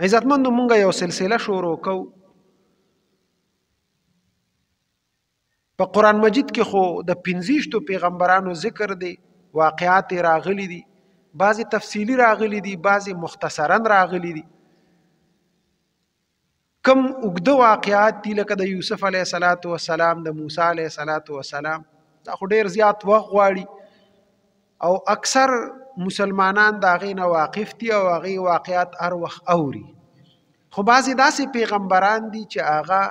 عزتمندو مونږ یو سلسله شروع کو په قرآن مجید کې خو د 15 پیغمبرانو ذکر دی، واقعات راغلي دي، بعضی تفصیلی راغلي دي، بعضی مختصرا راغلي دي. کم اوږده واقعات دي لکه د یوسف علیه السلام، د موسی علیه السلام، دا خو ډیر زیات وخت غواړي او اکثر مسلمانان د هغې نه واقف دي او هغې واقعات هر وخت اوري. خو بعضې داسې پیغمبران دي چې هغه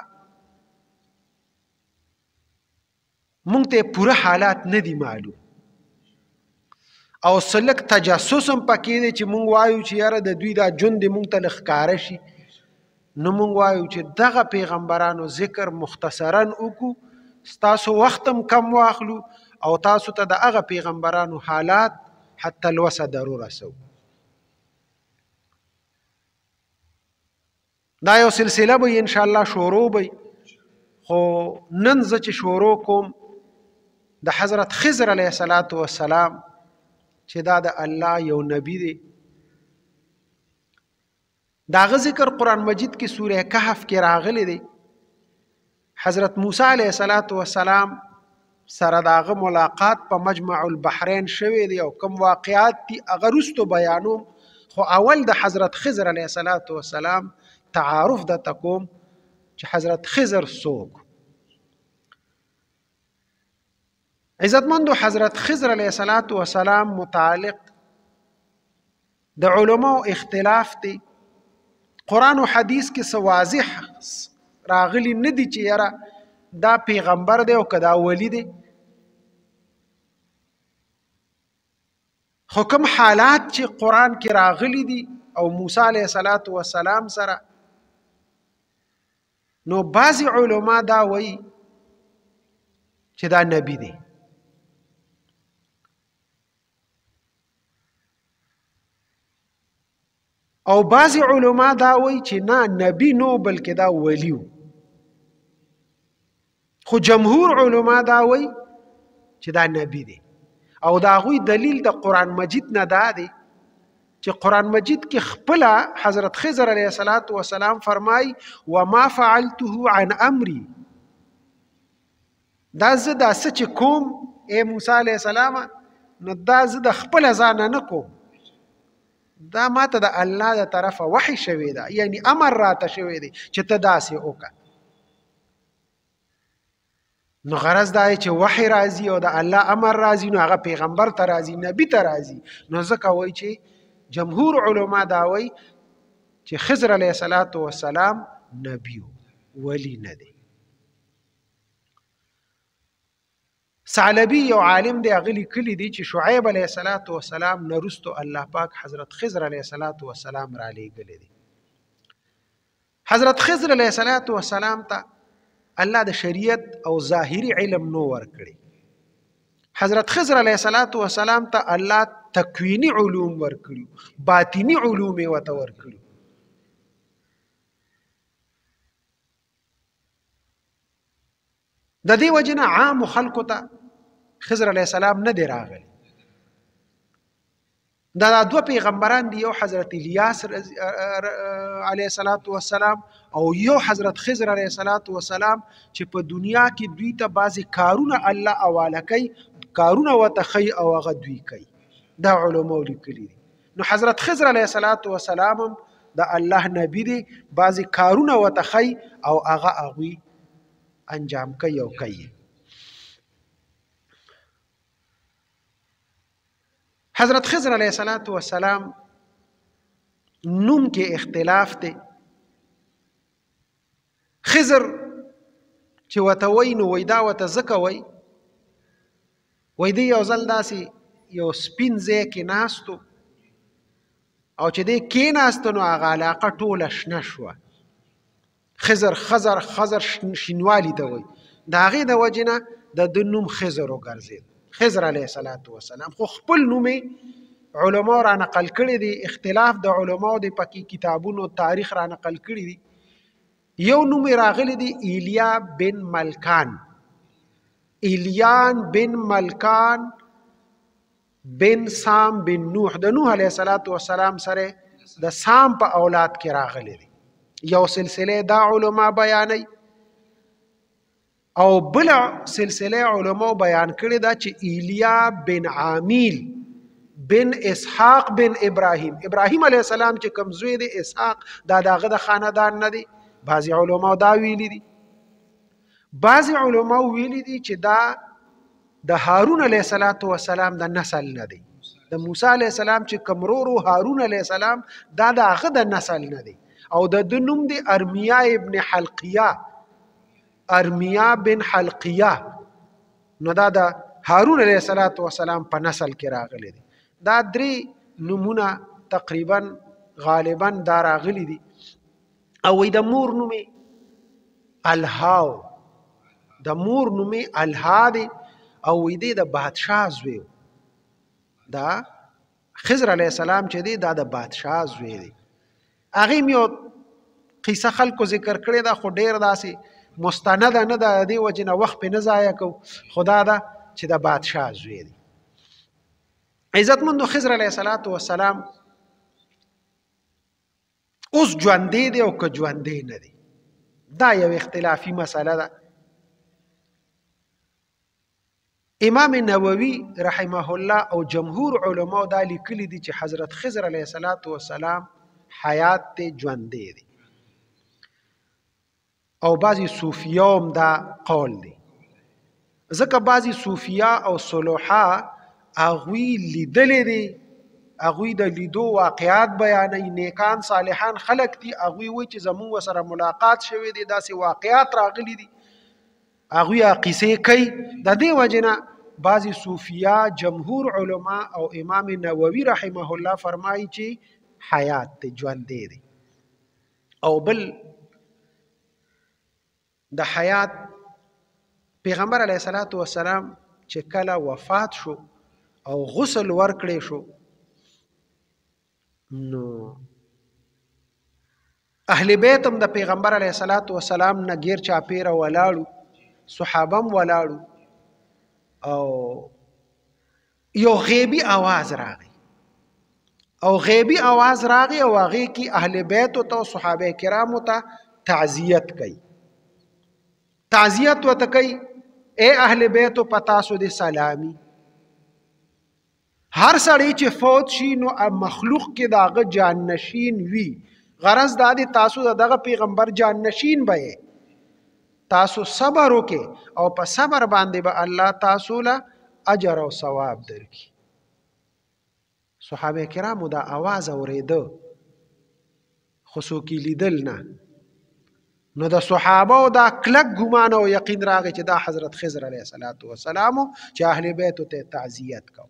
مونږ ته پوره حالات نه دي معلوم او څه لږ تجسس هم پکې دی چې مونږ وایو چې یاره د دوی دا ژوند دی مونږ ته لږ ښکاره شي، نو مونږ وایو چې دغه پیغمبرانو ذکر مختصرا وکړو، ستاسو وخت هم کم واخلو او تاسو ته د هغه پیغمبرانو حالات حتی الوسه درو رسو. دا یو سلسله به انشاءالله شروع به، خو نن زه چې شروع کوم د حضرت خضر علیه السلام چې دا د الله یو نبی دی، د هغه ذکر قرآن مجید کې سوره کهف کې راغلی دی. حضرت موسی علیه السلام سره د هغه ملاقات په مجمع البحرین شوی دی او کوم واقعات دي هغه وروستو بیانوم، خو اول د حضرت خضر علیه السلام تعارف د تکوم چې حضرت خضر څوک. عزتمندو حضرت خضر علیه السلام متعلق د علماء اختلاف دی. قرآن و حدیث کې څه واضح راغلی نه دي چې یاره دا پیغمبر دی او که دا ولی دی، خو کوم حالات چې قرآن کې راغلی دي او موسی علیه السلام سره، نو بعضی علما دا وایي چې دا نبی دی او بعضی علما دا وایي چې نه نبی نو بلکې دا ولی و. خو جمهور علما دا وایي چې دا نبی دی او دا هغوی دلیل د قرآن مجید نه دا دی چې قرآن مجید کې خپله حضرت خضر علیه السلام فرمای وما فعلته عن امری، دا زه دا څه چې کوم ای موسی علیه السلام نو دا زه د خپله ځانه نه کوم، دا ماته د الله د طرفه وحی شوی ده، یعنی امر راته شوی دی چې ته داسې وکړه. نو غرض دا چې وحی راځي او د الله امر راځي نو هغه پیغمبر ته راځي، نبی ته راځي. نو ځکه وایي چې جمهور علما دا وایي چې خضر علیه السلام نبی ولی نه دی. ثعلبی یو عالم دی هغه لیکلی دی چې شعیب علیه السلام نه وروستو الله پاک حضرت خضر علیه السلام را لیږلی دی. حضرت خضر علیه السلام ته الله د شریعت او ظاهری علم نو ورکړي. حضرت خضر علیه السلام ته الله تکوینی علوم ورکړي، باطینی علوم یې ورته ورکړي. د دې وجې نه عامو خلکو ته خضر علیه السلام نه دی راغلی. دا دوه پیغمبران دي، یو حضرت الیاس علیه السلام او یو حضرت خضر علیه السلام چې په دنیا کې دوی ته بعضې کارونه الله حواله کوي، کارونه ورته ښیي او هغه دوی کوي. دا علماء لیکلي دي. نو حضرت خضر علیه السلام هم د الله نبی دی، بعضې کارونه ورته ښیي او هغه هغوی انجام کوي او کوي. حضرت خضر علیه السلام نوم کې اختلاف دی. خضر چې ورته وایي نو وایي دا ورته ځکه وایي دی یو ځل داسې یو سپین ځای کې ناستو او چې دی کېناسته نو هغه علاقه ټوله شنه شوه. خضر شینوالي ته وایي، د هغې د وجې نه د ده نوم خضر وګرځېد، خضر علیه السلام. خو خپل نوم یې علماو را نقل کړی دی، اختلاف د علماو دی پکې کتابونو تاریخ را نقل کړی دی. یو نوم یې راغلی دی ایلیا بن ملکان، ایلیان بن ملکان بن سام بن نوح، د نوح علیه السلام سره د سام په اولاد کې راغلی دی. یو سلسله دا علما بیانوي او بل سلسله علما بیان کړي دا چې ایلیا بن عامیل بن اسحاق بن ابراهیم علیه السلام چې کوم زوی دی اسحاق دا دغه د خاندان نه دی. بعضی علما دا ویلي دي، بعضی علما ویلي دي چې دا د هارون علیه السلام د نسل نه دی. د موسی علیه السلام چې کوم ورور هارون علیه السلام دا دغه د نسل نه دی او د نوم دی ارمیا ابن حلقیه، ارمیا بن حلقیه. نو دا د هارون علیه السلام په نسل کې راغلی دی. دا درې نومونه تقریبا غالبا دا راغلی دي. او د مور نومې الهاو، د مور نومې الها دی او د بادشاه زوی. دا خضر علیه السلام چې دی دا د بادشاه زوی دی. هغې م یو قصه خلکو ذکر کړې ده خو ډېر داسې مستنده نه ده، د دې وجې نه وخت پې نه ضایع کوو. خو دا ده چې د بادشاه زوی دی. عزتمندو خضر علیه السلام اوس ژوندی دی او که ژوندی نه دی دا یو اختلافي مسله ده. امام نووي رحمه الله او جمهور علماء دا لیکلي دي چې حضرت خضر علیه السلام حیات ته ژوندی دی او بعضی صوفیه هم دا قول دی. ځکه بعضی صوفیه او صلوحا هغوی لیدلی دي، هغوی د لیدو واقعات بیانوي. نیکان صالحان خلق دي، هغوی وایي چې زموږ سره ملاقات شوی دی، داسې واقعات راغلي دي، هغوی قصې کوي. د دې وجې نه بعضی صوفیه، جمهور علما او امام نووي رحمه الله فرمایي چې حیات دی، ژوندی دی. او بل د حیات پیغمبر علیه السلام چې کله وفات شو او غسل ورکړی شو نو اهل بیت هم د پیغمبر علیه السلام نه غیر چاپیره ولاړو، صحابه هم ولاړو او یو غیبی آواز راغی او هغې کې اهل بیت ته او صحابه کرامو ته تعزیت کوي. تعزیت ورته کوي اے اهل بیتو په تاسو د سلامي. هر سړی چې فوت شي نو مخلوق کې د هغه جان نشین وي. غرض دا دی تاسو دغه پیغمبر جان نشین به یې. تاسو صبر وکړئ او په صبر باندې به الله تاسو له اجر او ثواب درکړي. صحابه کرامو دا آواز اورېده خو څوک یې لیدل نه. نو د صحابه او دا کلک ګمان او یقین راغی چې دا حضرت خضر علیه السلام چې اهل بیتو ته تعزیت کو.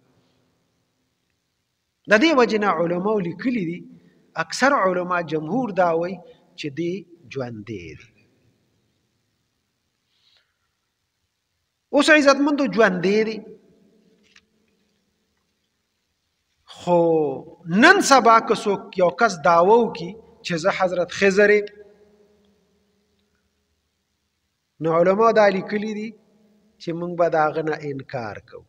د دې وجې نه علماو لیکلي دي، اکثر علما جمهور دا وایي چې دی ژوندی دی. اوس عزتمندو ژوندی دی خو نن سبا که څوک یو کس دعوه وکړي چې زه حضرت خضر نو علما دا لیکلي دي چې موږ به د هغه نه انکار کوو.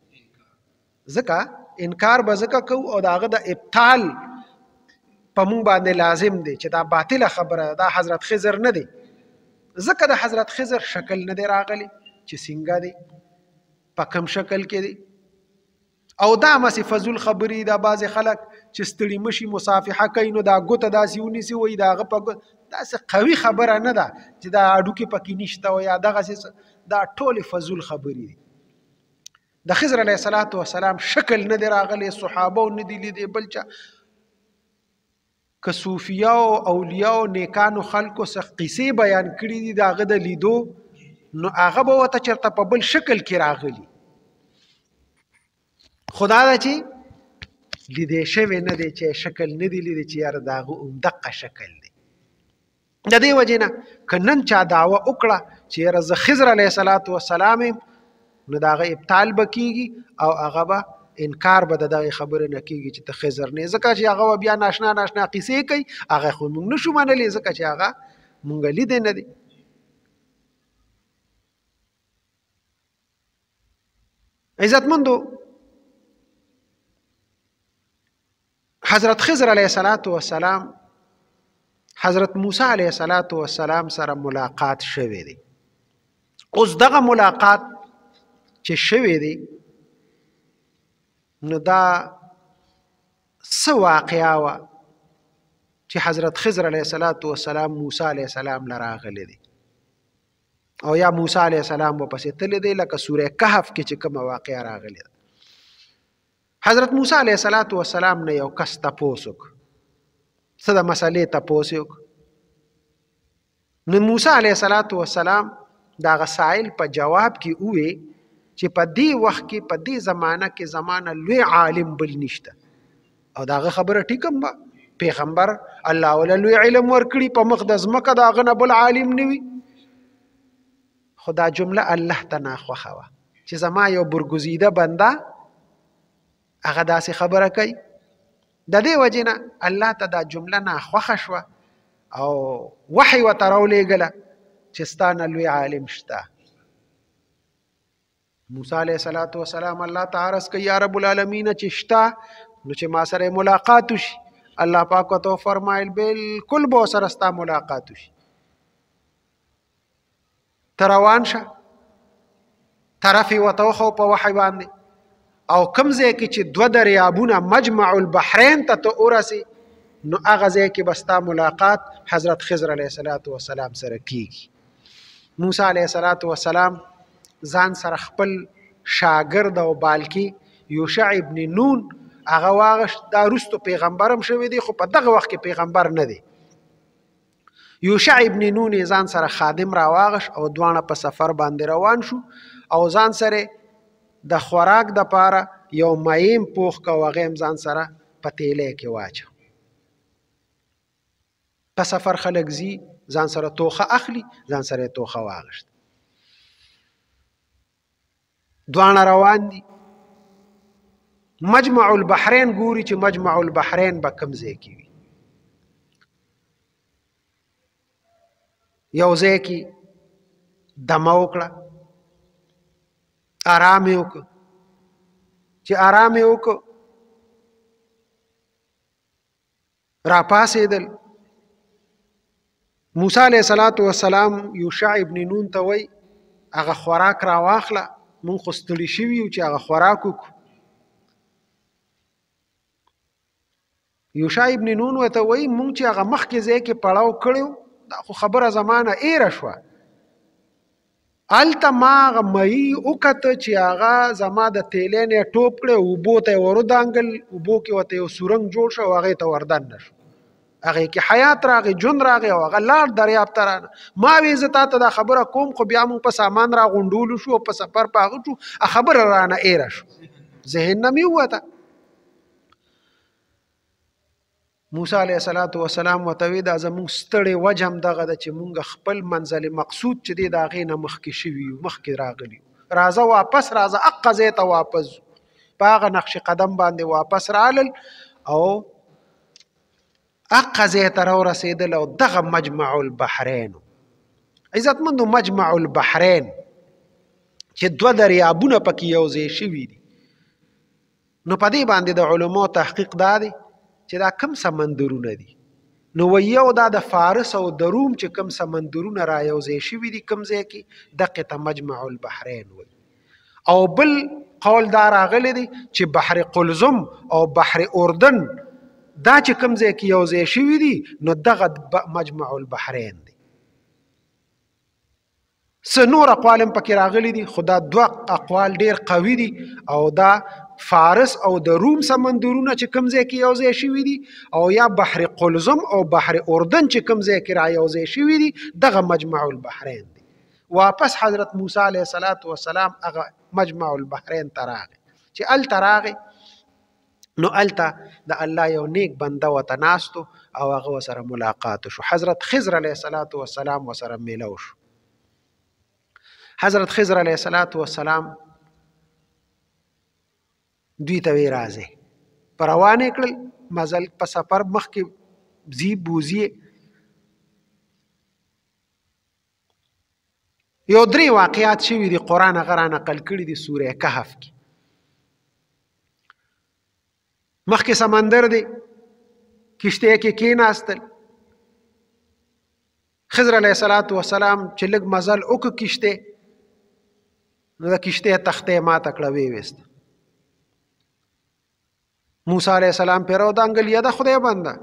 ځکه انکار به ځکه کوو او د هغه د ابطال په موږ باندې لازم دی چې دا باطله خبره دا حضرت خضر نه دی. ځکه د حضرت خضر شکل نه دی راغلی چې څنګه دی، په کوم شکل کې دی. او دا مسې فضول خبرې دا بعضې خلک چې ستړي مشي مصافحه کوي نو دا ګوته داسې ونیسي وایي د هغه په داسې قوي خبره نه ده چې دا هډوکې پکې نشته او یا دغسې دا ټولې فضول خبرې دي. د خضر علیه السلام شکل نه دی راغلی، صحابه نه دي لیدې، بل چا که صوفیه او اولیاء او نیکانو خلکو څخه قصې بیان کړي دي د هغه د لیدو نو هغه به ورته چېرته په بل شکل کې راغلي. خدا دا چې لیدې شوی نه دی، چې شکل نه دی لیدې چې یاره د هغه همدقه شکل دی. د دې وجې نه که نن چا دعوه وکړه چې یاره زه خضر علیه السلام یم نو د هغه ابطال به کېږي او هغه به انکار به د دغې خبرې نه کېږي چې ته خضر نه یې. ځکه چې هغه به بیا ناشنا قیسې کوي، هغه خو موږ نه شو منلی ځکه چې هغه موږ لیدی نه دی. عزتمندو حضرت خضر علیه السلام حضرت موسی علیه السلام سره ملاقات شوی دی. اوس دغه ملاقات چې شوی دی نو دا څه واقعه وه چې حضرت خضر علیه السلام موسی علیه السلام له راغلی دی او یا موسی علیه السلام ورپسې تللی دی لکه سوره کهف کې چې کومه واقعه راغلې ده. حضرت موسی علیه السلام نه یو کس تپوس وکړ، څه د مسئلې تپوس یې وکړ. نو موسی علیه السلام د هغه سائل په جواب کې ووی چې په دې وخت کې په دې زمانه کې زمانه لوی عالم بل نشته. او د هغه خبره ټیک هم وه، پیغمبر الله وله لوی علم ورکړي، په مخ د ځمکه د هغه نه بل عالم نه وي. خو دا جمله الله ته ناخوښه وه چې زما یو برګزیده بنده هغه داسې خبره کوي. د دې وجې نه الله ته دا جمله ناخوښه شوه او وحی ورته راولېږله چې ستا نه لوی عالم شته. موسی علیه السلام الله ته عرض کوي یا رب العالمین چې شته نو چې ما سره ملاقات وشي. الله پاک ورته فرمایل بالکل به ورسره ستا ملاقات وشي. ته روان شه، طرف یې ورته وښو په وحی باندې، او کوم ځای کې چې دوه دریابونه مجمع البحرین ته ورسي نو هغه ځای کې به ستا ملاقات حضرت خضر علیه السلام سره کیږي. موسی علیه السلام ځان سره خپل شاګرد او بالکي یوشع ابن نون هغه واغشت. دا وروستو پیغمبر هم شوی دی خو په دغه وخت کې پیغمبر نه دی. یوشع ابن نون یې ځان سره خادم را واغش او دواړه په سفر باندې روان شو او ځان سره د خوراک دپاره یو مایم پوخ که هغه هم ځان سره په تیلی کې واچو. په سفر خلک ځي ځان سره توخه اخلي، ځان سره توخه واغشت. دواړه روان دي، مجمع البحرین ګوري چې مجمع البحرین به کوم ځای کې وي. یو ځای کې دمه وکړه، آرام یې وکړه. چې آرام یې وکړه راپاڅېدل. موسی علیه السلام یوشع ابن نون ته وایي هغه خوراک راواخله، مونږ خو ستړي شوي یو چې هغه خوراک وکړو. یوشع ابن نون ورته وایي مونږ چې هغه مخکې ځای کې پړاو کړی دا خو خبره زمانه ایره شوه. هلته ما هغه مهي وکته چې هغه زما د تیلی نه یې ټوپ کړی، اوبو ته یې ورودانګل، اوبو کې ورته یو سورنګ جوړ شو او هغې ته وردننه شو. هغې کې حیات راغی، ژوند راغی او هغه لاړ دریاب ته رانه. ما وی زه تا ته دا خبره کوم خو بیا موږ په سامان راغونډولو شو او په سفر په هغه شو، خبره رانه ایره شو، ذهن نه مې ووته. موسی علیه السلام ورته وی دا زموږ ستړې وجه هم دغه ده چې موږ خپل منزل مقصود چې دی د هغې نه مخکې شوي یو، مخکې راغلي یو. راځه واپس راځه، هغه ځای ته واپس ځو. په هغه نقش قدم باندې واپس رالل او هغه ځای ته راورسېدل او دغه مجمع البحرین. عزتمندو مجمع البحرین چې دوه دریابونه پکې یو ځای شوي دي، نو په دې باندې د علماو تحقیق دا دی چې دا کم سمندرونه دي. نو ویو دا د فارس او د روم چې کم سمندرونه را یو ځای شوي دي کم ځای کې دقې ته مجمع البحرین وایي. او بل قول دا راغلی دی چې بحر قلزم او بحر اردن دا چې کم ځای کې یو ځای شوي دي نو دغه مجمع البحرین دی. څه نور اقوال هم پکې راغلي دي خو دا دوه اقوال ډېر قوي دي او دا فارس او د روم سمندرونه چې کوم ځای کې یو ځای شوي دي او یا بحر قلزم او بحر اردن چې کوم ځای کې را یو ځای شوي دي دغه مجمع البحرین دی. واپس حضرت موسی علیه السلام هغه مجمع البحرین ته راغی. چې هلته راغی نو هلته د الله یو نیک بنده ورته ناستو او هغه ورسره ملاقات شو. حضرت خضر علیه السلام ورسره میلو شو. حضرت خضر علیه السلام دوی ته وی راځئ، په روان یې کړل. مزل په سفر مخکې ځي بوځي. یو درې واقعات شوي دي قرآن هغه را نقل کړي دي سوره کهف کې. مخکې سمندر دی، کشته کې کېناستل. خضر علیه السلام چې لږ مزل وکړ کشته، نو د کشته تختې ماته کړه، ویې موسی علیه السلام پې راودانګل، یا د خدای بنده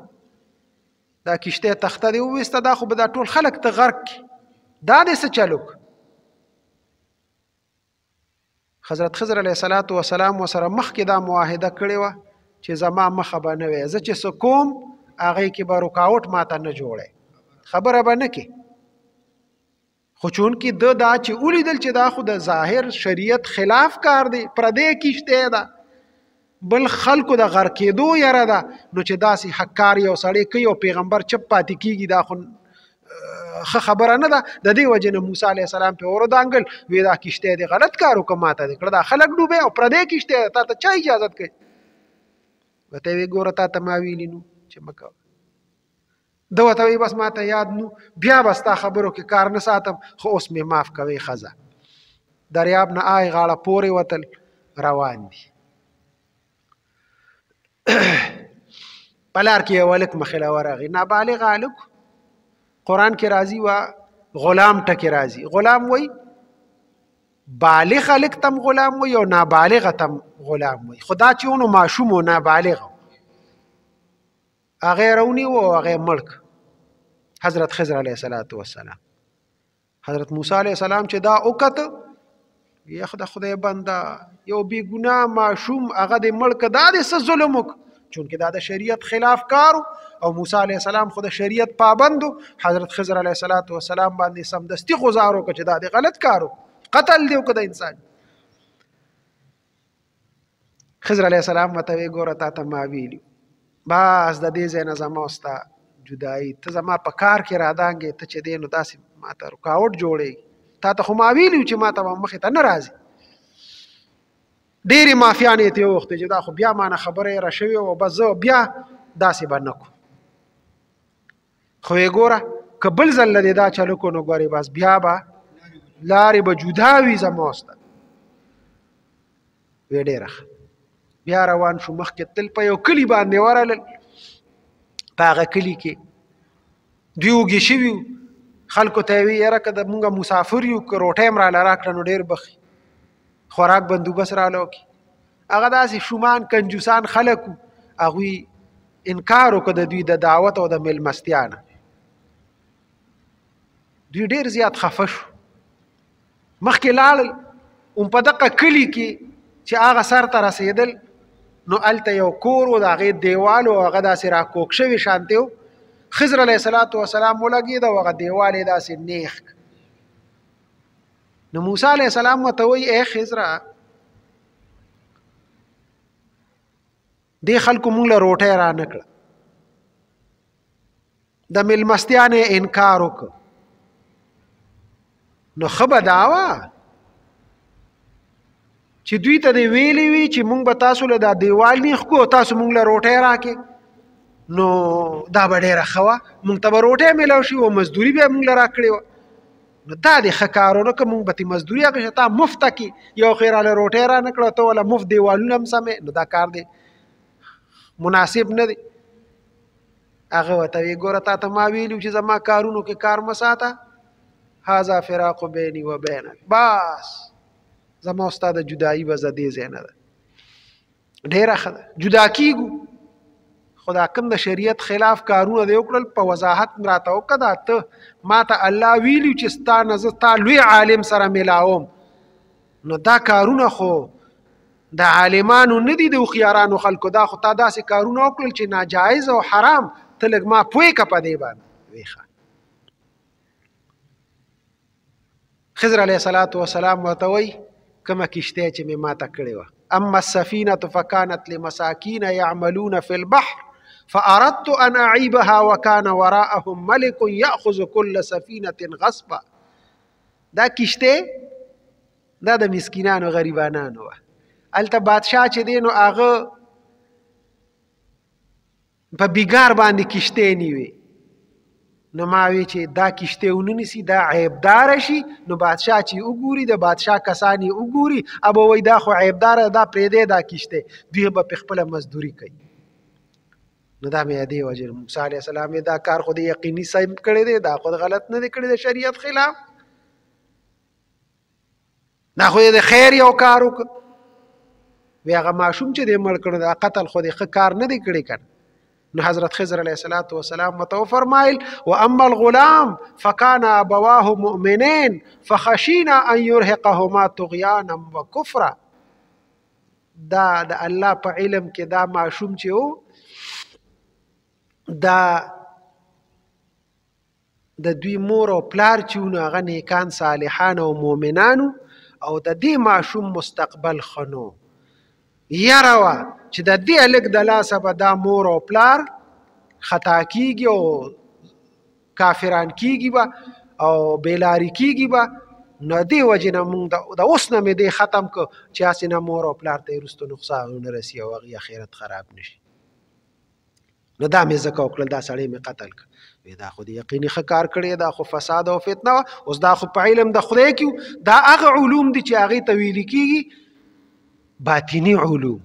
دا کشته تخته دې وویسته، دا خو به دا ټول خلک ته غرق کړي، دا دې څه چل وکړ؟ حضرت خضر علیه السلام ورسره مخکې دا معاهده کړې وه چې زما مخه به نه وی، زه چې څه کوم هغې کې به رکاوټ ماته نه جوړی، خبره به نه کې. خو چونکې ده دا چې ولیدل چې دا خو د ظاهر شریعت خلاف کار دی، پردی کشته ده، بل خلکو د غرق کېدو یره ده، نو چې داسې حقار یو سړی کوي او پیغمبر چپ پاتې کېږي، دا خو ښه خبره نه ده. د دې وجې نه موسی علیه السلام پې ورودانګل، وی دا کشتی دی غلط کار وکړه، ماته دې کړه، دا خلک ډوبې او پردی کشتی ده، تا ته چا اجازت کوي؟ ورته وی ګوره تا ته ما ویلي نو چې مه کوه. ده ورته وی بس ماته یاد نو، بیا به ستا خبرو کې کار نه ساتم، خو اوس مې معاف کوئ ښځه. دریاب نه آی غاړه پورې وتل، روان دي. په لار کې یو هلک مخې له ورغی، نابالغ هلک، قرآن کې راځي و غلام ټکې راځي. غلام وی بالغ هلک تم غلام وی او نابالغ تم غلام وی، خو دا چې ونو ماشوم و نابالغ، هغې رونیو او هغې مړ حضرت خضر علیه السلام. حضرت موسی علیه السلام چې دا وکته، یخ د خدای بنده یو بې ګناه ماشوم هغه دې مړ که، دا دې څه ظلم وکړه؟ چونکې دا د شریعت خلاف کارو او موسی علیه السلام خو د شریعت پابندو. حضرت خضر علیه السلام باندې سمدستي غزار وکړه چې دا دې غلط کارو، قتل دې وکړه د انسان. خضر علیه السلام ورته وی ګوره تا ته ما ویلي، بس د دې ځای نه زما او ستا جدایي، ته زما په کار کې رادانګې، ته چې دی نو داسې ما ته رکاوټ جوړېږي، تا ته خو ما ویلي چې ما ته به مخې ته نه راځي. ډېرې مافیانې یې ترې وغوښتې چې دا خو بیا ما نه خبره یې را شوې وه، بس زه بیا داسې به نه کړو. خو یې ګوره که بل ځل له دې دا چل وکړو نو ګورې بس بیا به لارې به جدا وي زما او ستا. وی ډېره ښه. بیا روان شو مخکې تل په یو کلي باندې ورغلل. په هغه کلي کې دوی وږي شوي وو، خلکو ته یې وی یاره که د مونږ مسافر یو، که روټۍ م راله راکړه نو ډېر بخي، خوراک بندوبست راله وکړي. هغه داسې شومان کنجوسان خلک وو، هغوی انکار وکړه د دوی د دعوت او د میلمستیا نه. دوی ډېر زیات خفه شو، مخکې لاړل، په دغه کلي کې چې هغه سر ته رسېدل نو هلته یو کور و، د هغې دیوال و هغه داسې راکوک شوي شانتې و. خضر علیه السلام ولګېده او هغه دیوال یې داسې نیغ. نو موسی علیه السلام ورته وایي ای خضره، دې خلکو مونږ له روټۍ را نه کړه، د میلمستیا نه انکار وکړه، نو ښه به دا وه چې دوی ته دې ویلي وي چې مونږ به تاسو له دا دیوال نیغ کړو او تاسو مونږ له روټۍ راکړې، نو دا به ډېره ښه وه، مونږ ته به روټۍ میلاو شي او مزدوري به یې مونږ له راکړې وه. نو دا دې ښه کار ونه کړه، مونږ به ترې مزدوري اخیسته، تا مفته کې یو خو یې راله روټۍ را نه کړه، ته وله مفت دیوالونه هم سمې، نو دا کار دی مناسب نه دی. هغه ورته وی ګوره تا ته ما ویلي چې زما کارونو کې کار مه ساته، هذا فراق بیني و بینک، بس زما او ستا د جدایي به زه دې ځای نه ده. ډېره ښه ده، جدا کېږو، خو دا کوم د شریعت خلاف کارونه دې وکړل په وضاحت م راته وکړه، دا ته ما ته الله ویلي چې ستا نه زه ستا لوی عالم سره میلاوم، نو دا کارونه خو د عالمانو نه دي، د هوښیارانو خلکو، دا خو تا داسې کارونه وکړل چې ناجایز او حرام، ته لږ ما پوه که په دې باندې. ویښه خضر علیه السلام ورته وایي کومه کشتی چې مې ماته کړې وه، اما السفینة فکانت لمساکین یعملون فی البحر فاردت ان اعیبها وکان وراءهم ملک یأخذ کل سفینة غصبا. دا کشتی دا د مسکینانو غریبانانو وه. هلته بادشاه چې دی نو هغه په بیګار باندې کشتی نیوي، نو ما وی چې دا کشتی ونیسي دا عیبداره شي، نو بادشاه چې وګوري د بادشاه کسان یې وګوري ابه وایي دا خو عیبداره دا پرېږدی دا کشتی، دوی به په خپله مزدوري کوي. نو دا مې دې وجه موسی علیه السلام دا کار خو د یقیني صحیح کړی دی، دا خو غلط نه دی کړی د شریعت خلاف، دا خو د خیر یو کار وکړ. وی هغه ماشوم چې دی مړ کړو دا قتل خو د ښه کار نه دی کړی کنه. نو حضرت خضر علیه السلام ورته وفرمایل واما الغلام فکان ابواه مؤمنین فخشینا ان یرهقهما طغیانا وکفرا. دا د الله په علم کې دا ماشوم چې و دا د دوی مور او پلار چې و نو هغه نیکان صالحان او مؤمنانو او د دې ماشوم مستقبل ښه نو. یاره وه چې د دې هلک د لاسه به دا مور او پلار خطا کیږي او کافران کیږي به او بېلاري کیږي به. نو دې وجې نه مونږ د اوس نه مې دې ختم کړ چې هسې نه مور او پلار ته یې وروسته نقصان ونه رسي او هغې اخرت خراب نه شي. نو دا مې ځکه وکړل، دا سړی مې قتل کړ. وی دا خو د یقیني ښه کار کړی، دا خو فساد او فتنه وه. اوس دا خو په علم د خدای کې دا هغه علوم دي چې هغې ته ویلي کېږي باطني علوم.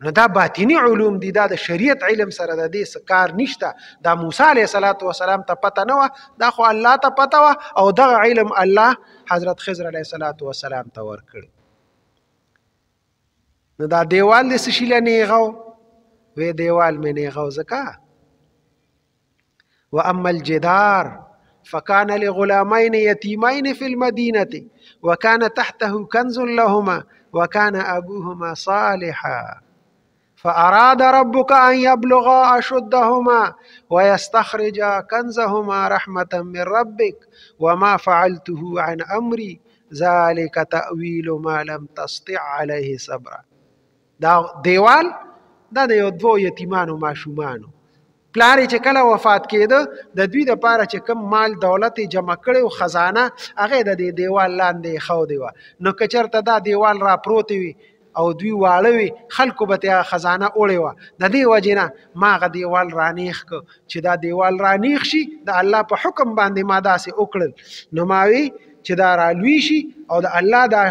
نو دا باطني علوم دي، دا د شریعت علم سره د دې کار نشته. دا موسی علیه السلام ته پته نه وه، دا خو الله ته پته وه او دغه علم الله حضرت خضر علیه السلام ته ورکړ. نو دا دیوال د څه شي له نیغه و؟ وی دیوال مې نیغه و ځکه واما الجدار فكان لغلامين يتيمين في المدينة وكان تحته كنز لهما وكان أبوهما صالحا فأراد ربك أن يبلغا أشدهما ويستخرجا كنزهما رحمة من ربك وما فعلته عن أمري ذلك تأويل ما لم تستطع عليه صبرا. دا دیوال دا د یو دوو یتیمانو ماشومانو پلار چې کله وفات کېده د دوی دپاره چې کم مال دولت یې جمع کړی و خزانه هغې د دې دیوال لاندې ایښودې وه. نو که چېرته دا دیوال را پروتې وي او دوی واړه وي خلکو به ترې هغه خزانه وړې وه. د دې وجې نه ما هغه دیوال رانیغ کړ چې دا دیوال رانیغ شي د الله په حکم باندې ما داسې وکړل. نو ما وی چې دا رالوی شي او د الله دا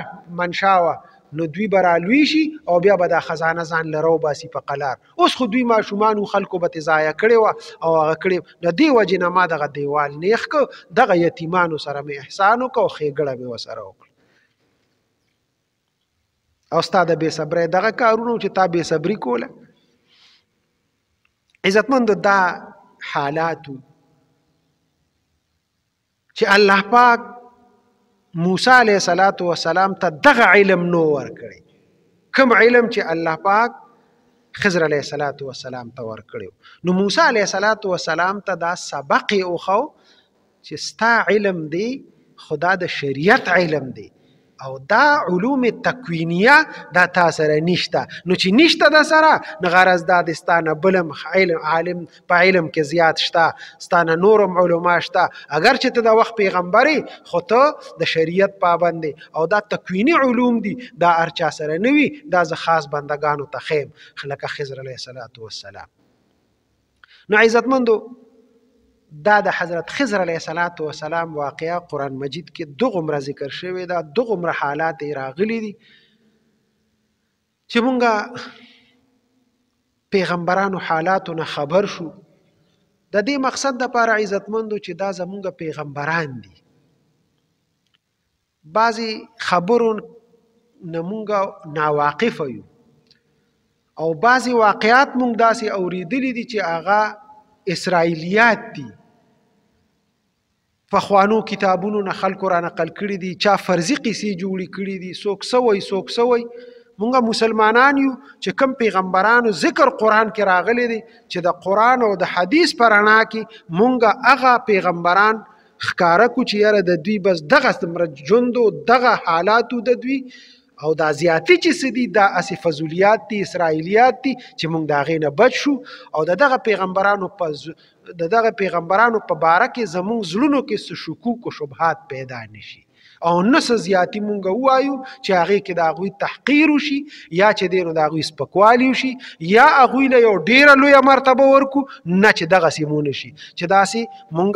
منشا وه نو دوی به رالوی شي او بیا به دا خزانه ځان له راوباسي په قلار. اوس خو دوی ماشومانو خلکو به ترې ضایع کړې وه او هغه کړې. د دې وجې نه ما دغه دیوال نیغ کړ، دغه یتیمانو سره مې احسان وکړ او ښېګړه مې ورسره وکړه. او ستا د بې صبرۍ دغه کارونه چې تا بې صبري کوله. عزتمندو دا حالاتو چې الله پاک موسی علیه السلام ته دغه علم نو ورکړی، کوم علم چې الله پاک خضر علیه السلام ته ورکړی. نو موسی علیه السلام ته دا سبق یې وښو چې ستا علم دی خدا د شریعت علم دی او دا علوم تکوینیه دا تا سره نشته. نو چې نشته د سره نو غرض دا د ستانه بلم عالم په علم کې زیات شته، ستانه نورم علما شته. اگر چې ته د وخت پیغمبري خو ته د شریعت پابند دی او دا تکوینی علوم دي دا هر چا سره نه وي. دا زه خاص بندگانو ته ښیم لکه خضر علیه السلام. نو عزتمندو دا د حضرت خضر علیه السلام واقعه قرآن مجید کې دغومره ذکر شوی دا، دغومره حالات یې راغلي دي چې مونږه پیغمبرانو حالاتو نه خبر شو. د دې مقصد دپاره عزتمندو چې دا زمونږ پیغمبران دي، بعضې خبرو نه مونږه ناواقفه یو او بعضې واقعات مونږ داسې اورېدلي دي چې هغه اسرائیلیات دي، پخوانو کتابونو نه خلکو را نقل کړي دي، چا فرضي قصې جوړې کړي دي، څوک څه وایي. مونږ مسلمانان یو چې کم پیغمبرانو ذکر قرآن کې راغلی دی چې د قرآن او د حدیث په رڼا کې مونږ هغه پیغمبران ښکاره کړو چې یاره د دوی بس دغه ژوند او دغه حالاتو د دوی او دا زیاتی چې څه دي دا اسې فضولیات دي، اسرائیلیات دي چې مونږ د هغې نه بچ شو او د دغه پیغمبرانو په باره کې زمونږ زړونو کې څه شکوک و شبهات پیدا نشي او نه څه زیاتي مونږ ووایو چې هغې کې د هغوی تحقیر وشي یا چې دی نو د هغوی سپکوالي وشي یا هغوی له یو ډېره لویه مرتبه ورکو، نه چې دغسې مو نه شي چې داسې مونږ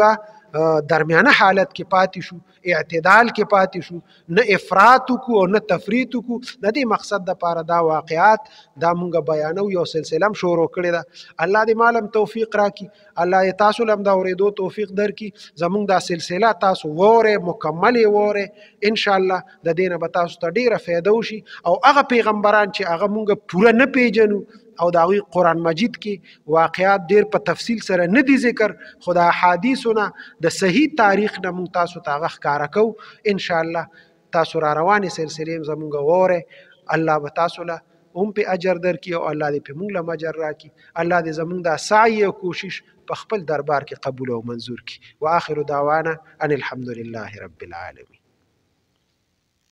درمیانه حالت کې پاتې شو، اعتدال کې پاتې شو، نه افراط وکړو او نه تفریط وکړو. د دې مقصد دپاره دا واقعات دا مونږ بیانو، یو سلسله هم شروع کړې ده. الله دې مالم توفیق راکړي، الله دې تاسو هم د اورېدو توفیق درکړي. زمونږ دا سلسله تاسو وورئ، مکمل یې وورئ، انشاءالله د دې نه به تاسو ته ډېره فایده وشي. او هغه پیغمبران چې هغه مونږ پوره نه پیژنو او د هغوی قرآن مجید کې واقعات ډېر په تفصیل سره نه دي ذکر، خو د احادیثو نه د صحیح تاریخ نه مونږ تاسو ته هغه ښکاره کوو. انشاءالله تاسو را روانې سلسلې هم زمونږ وورئ، الله به تاسو له هم په اجر درکړي او الله دې په مونږ له اجر راکړي. الله دې زمونږ دا سعی او کوشش په خپل دربار کې قبول او منظور کړي. واخر دعوانا ان الحمد لله رب العالمین.